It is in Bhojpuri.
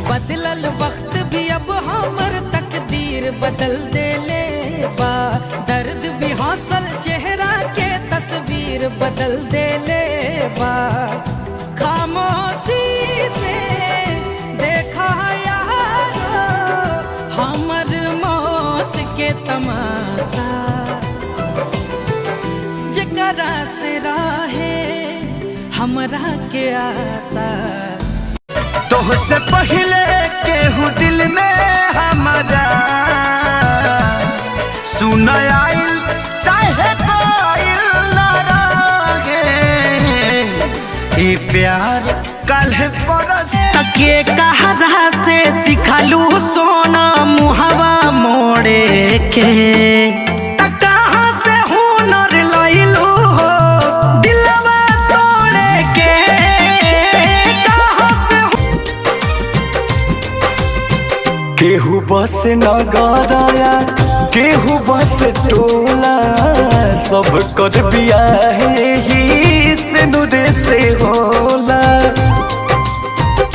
बदलल वक्त भी अब हमर तकदीर बदल दे ले बा। दर्द भी हौसल चेहरा के तस्वीर बदल दे ले बा। खामोशी से देखा यारो हमर मौत के तमाशा। जकरा से राहे हमरा के आशा। तोहसे पहले केहू दिल में हमारा सुन आइल चाहे कोइल ना रहे। ई प्यार कल परस तके कहरा से सिखलू सोना मुहवा मोड़े के। कहाँ से हुनर लइलू हो दिलवा तोड़े के। केहू बस नगरया केहू बस टोला सब कर बियाहे ही से नुरे से हो